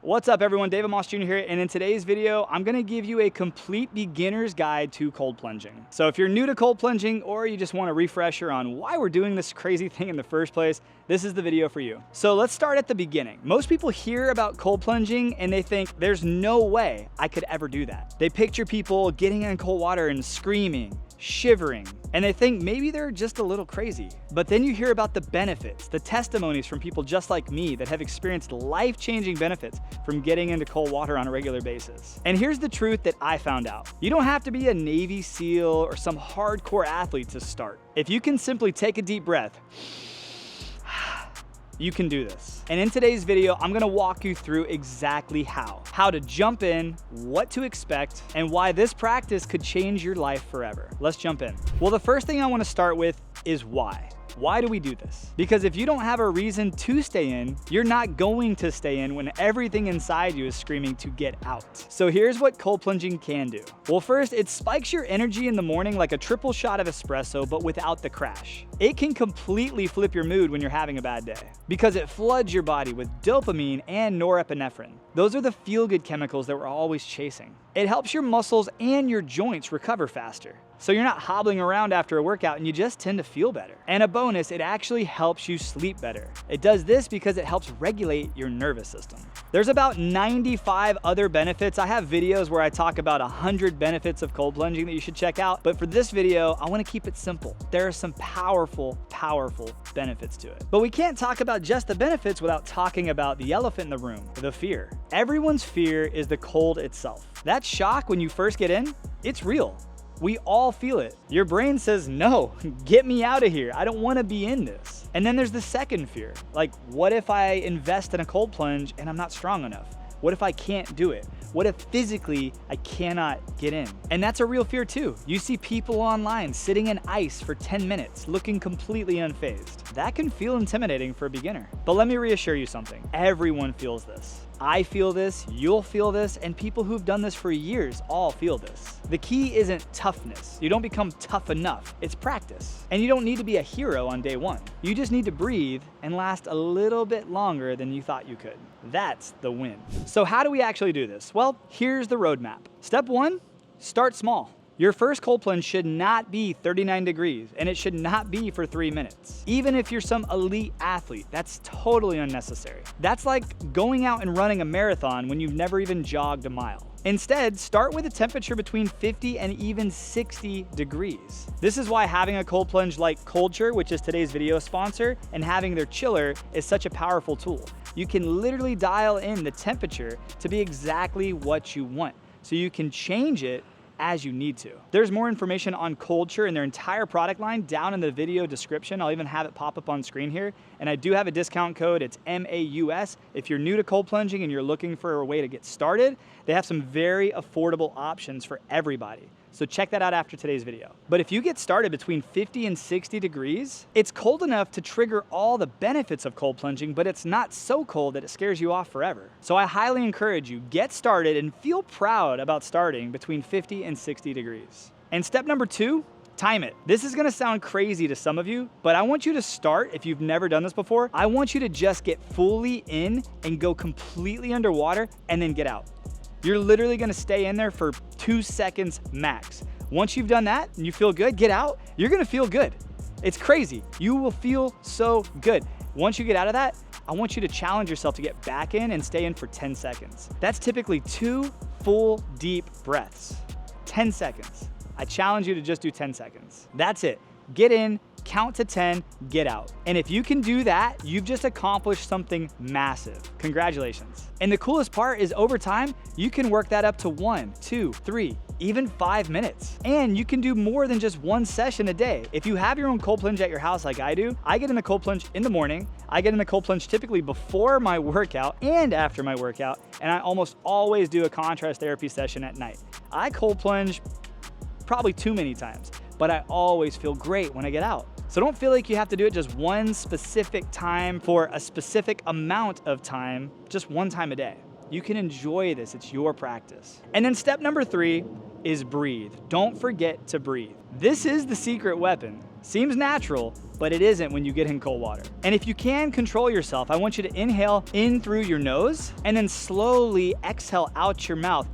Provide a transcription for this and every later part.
What's up everyone, David Moss Jr. here, and in today's video, I'm gonna give you a complete beginner's guide to cold plunging. So if you're new to cold plunging or you just want a refresher on why we're doing this crazy thing in the first place, this is the video for you. So let's start at the beginning. Most people hear about cold plunging and they think there's no way I could ever do that. They picture people getting in cold water and screaming, shivering, and they think maybe they're just a little crazy. But then you hear about the benefits, the testimonies from people just like me that have experienced life-changing benefits from getting into cold water on a regular basis. And here's the truth that I found out. You don't have to be a Navy SEAL or some hardcore athlete to start. If you can simply take a deep breath, you can do this. And in today's video, I'm gonna walk you through exactly how to jump in, what to expect, and why this practice could change your life forever. Let's jump in. Well, the first thing I wanna start with is why. Why do we do this? Because if you don't have a reason to stay in, you're not going to stay in when everything inside you is screaming to get out. So here's what cold plunging can do. Well, first, it spikes your energy in the morning like a triple shot of espresso, but without the crash. It can completely flip your mood when you're having a bad day because it floods your body with dopamine and norepinephrine. Those are the feel-good chemicals that we're always chasing. It helps your muscles and your joints recover faster. So you're not hobbling around after a workout and you just tend to feel better. And a bonus, it actually helps you sleep better. It does this because it helps regulate your nervous system. There's about 95 other benefits. I have videos where I talk about 100 benefits of cold plunging that you should check out. But for this video, I want to keep it simple. There are some powerful benefits to it. But we can't talk about just the benefits without talking about the elephant in the room, the fear. Everyone's fear is the cold itself. That shock when you first get in, it's real. We all feel it. Your brain says, no, get me out of here. I don't want to be in this. And then there's the second fear. Like, what if I invest in a cold plunge and I'm not strong enough? What if I can't do it? What if physically I cannot get in? And that's a real fear too. You see people online sitting in ice for 10 minutes, looking completely unfazed. That can feel intimidating for a beginner. But let me reassure you something. Everyone feels this. I feel this, you'll feel this, and people who've done this for years all feel this. The key isn't toughness. You don't become tough enough. It's practice. And you don't need to be a hero on day one. You just need to breathe and last a little bit longer than you thought you could. That's the win. So how do we actually do this? Well, here's the roadmap. Step one, start small. Your first cold plunge should not be 39 degrees, and it should not be for 3 minutes. Even if you're some elite athlete, that's totally unnecessary. That's like going out and running a marathon when you've never even jogged a mile. Instead, start with a temperature between 50 and even 60 degrees. This is why having a cold plunge like Culture, which is today's video sponsor, and having their chiller is such a powerful tool. You can literally dial in the temperature to be exactly what you want, so you can change it as you need to. There's more information on Culture and their entire product line down in the video description. I'll even have it pop up on screen here. And I do have a discount code, it's MAUS. If you're new to cold plunging and you're looking for a way to get started, they have some very affordable options for everybody. So check that out after today's video. But if you get started between 50 and 60 degrees, it's cold enough to trigger all the benefits of cold plunging, but it's not so cold that it scares you off forever. So I highly encourage you, get started and feel proud about starting between 50 and 60 degrees. And step number two, time it. This is gonna sound crazy to some of you, but I want you to start, if you've never done this before, I want you to just get fully in and go completely underwater and then get out. You're literally gonna stay in there for 2 seconds max. Once you've done that and you feel good, get out, you're gonna feel good. It's crazy. You will feel so good. Once you get out of that, I want you to challenge yourself to get back in and stay in for 10 seconds. That's typically 2 full deep breaths. 10 seconds. I challenge you to just do 10 seconds. That's it. Get in, count to 10, get out. And if you can do that, you've just accomplished something massive. Congratulations. And the coolest part is over time, you can work that up to 1, 2, 3, even 5 minutes. And you can do more than just one session a day. If you have your own cold plunge at your house like I do, I get in the cold plunge in the morning, I get in the cold plunge typically before my workout and after my workout, and I almost always do a contrast therapy session at night. I cold plunge probably too many times, but I always feel great when I get out. So don't feel like you have to do it just one specific time for a specific amount of time, just one time a day. You can enjoy this, it's your practice. And then step number 3 is breathe. Don't forget to breathe. This is the secret weapon. Seems natural, but it isn't when you get in cold water. And if you can control yourself, I want you to inhale in through your nose and then slowly exhale out your mouth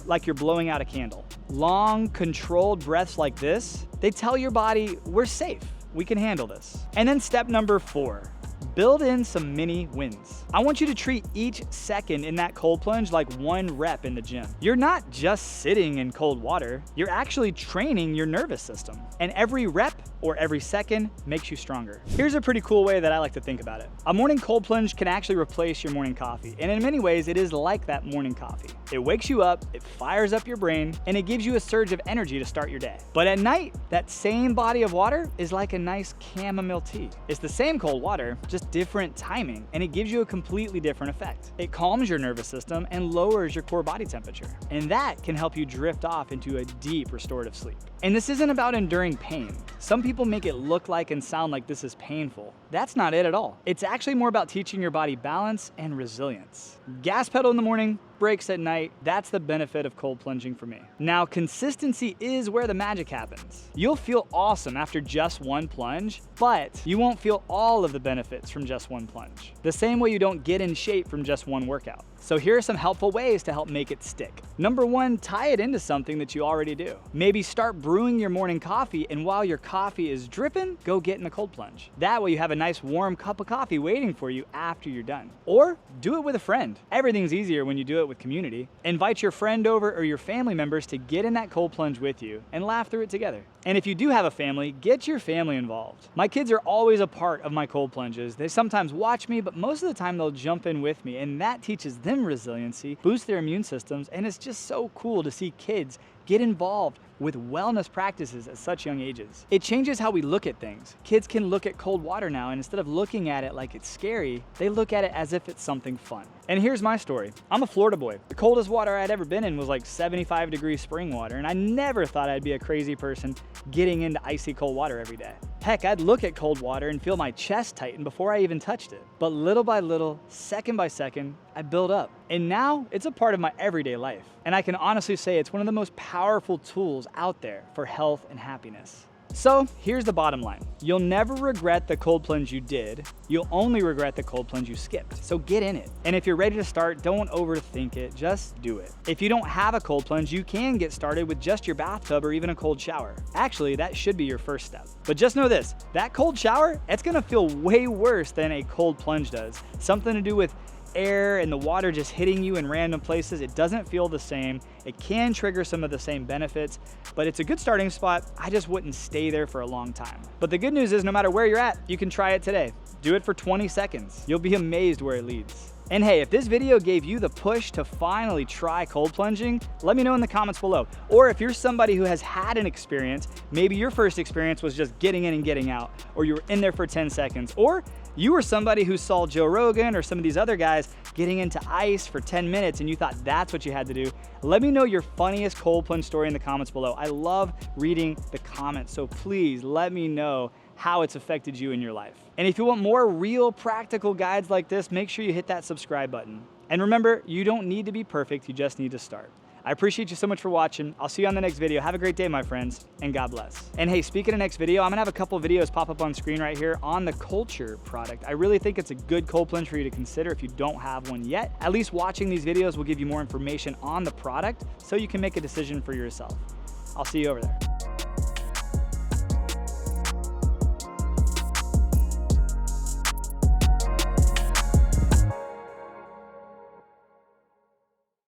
like you're blowing out a candle. Long, controlled breaths like this, they tell your body, we're safe, we can handle this. And then step number 4, build in some mini wins. I want you to treat each second in that cold plunge like 1 rep in the gym. You're not just sitting in cold water, you're actually training your nervous system. And every rep or every second makes you stronger. Here's a pretty cool way that I like to think about it. A morning cold plunge can actually replace your morning coffee. And in many ways, it is like that morning coffee. It wakes you up, it fires up your brain, and it gives you a surge of energy to start your day. But at night, that same body of water is like a nice chamomile tea. It's the same cold water, just different timing, and it gives you a completely different effect. It calms your nervous system and lowers your core body temperature. And that can help you drift off into a deep restorative sleep. And this isn't about enduring pain. Some people make it look like and sound like this is painful. That's not it at all. It's actually more about teaching your body balance and resilience. Gas pedal in the morning, brakes at night, that's the benefit of cold plunging for me. Now, consistency is where the magic happens. You'll feel awesome after just 1 plunge, but you won't feel all of the benefits from just 1 plunge. The same way you don't get in shape from just 1 workout. So here are some helpful ways to help make it stick. Number 1, tie it into something that you already do. Maybe start brewing your morning coffee, and while your coffee is dripping, go get in the cold plunge. That way you have a nice warm cup of coffee waiting for you after you're done. Or do it with a friend. Everything's easier when you do it with community. Invite your friend over or your family members to get in that cold plunge with you and laugh through it together. And if you do have a family, get your family involved. My kids are always a part of my cold plunges. They sometimes watch me, but most of the time they'll jump in with me, and that teaches them resiliency, boosts their immune systems, and it's just so cool to see kids get involved with wellness practices at such young ages. It changes how we look at things. Kids can look at cold water now, and instead of looking at it like it's scary, they look at it as if it's something fun. And here's my story. I'm a Florida boy. The coldest water I'd ever been in was like 75-degree spring water, and I never thought I'd be a crazy person getting into icy cold water every day. Heck, I'd look at cold water and feel my chest tighten before I even touched it. But little by little, second by second, I built up. And now it's a part of my everyday life. And I can honestly say it's one of the most powerful tools out there for health and happiness. So here's the bottom line. You'll never regret the cold plunge you did. You'll only regret the cold plunge you skipped. So get in it. And if you're ready to start, don't overthink it, just do it. If you don't have a cold plunge, you can get started with just your bathtub or even a cold shower. Actually, that should be your first step. But just know this, that cold shower, it's gonna feel way worse than a cold plunge does. Something to do with air and the water just hitting you in random places. It doesn't feel the same. It can trigger some of the same benefits, but it's a good starting spot. I just wouldn't stay there for a long time. But the good news is no matter where you're at, you can try it today. Do it for 20 seconds. You'll be amazed where it leads. And hey, if this video gave you the push to finally try cold plunging, let me know in the comments below. Or if you're somebody who has had an experience, maybe your first experience was just getting in and getting out, or you were in there for 10 seconds, or you were somebody who saw Joe Rogan or some of these other guys getting into ice for 10 minutes and you thought that's what you had to do. Let me know your funniest cold plunge story in the comments below. I love reading the comments, so please let me know how it's affected you in your life. And if you want more real practical guides like this, make sure you hit that subscribe button. And remember, you don't need to be perfect, you just need to start. I appreciate you so much for watching. I'll see you on the next video. Have a great day, my friends, and God bless. And hey, speaking of next video, I'm gonna have a couple videos pop up on screen right here on the Culture product. I really think it's a good cold plunge for you to consider if you don't have one yet. At least watching these videos will give you more information on the product so you can make a decision for yourself. I'll see you over there.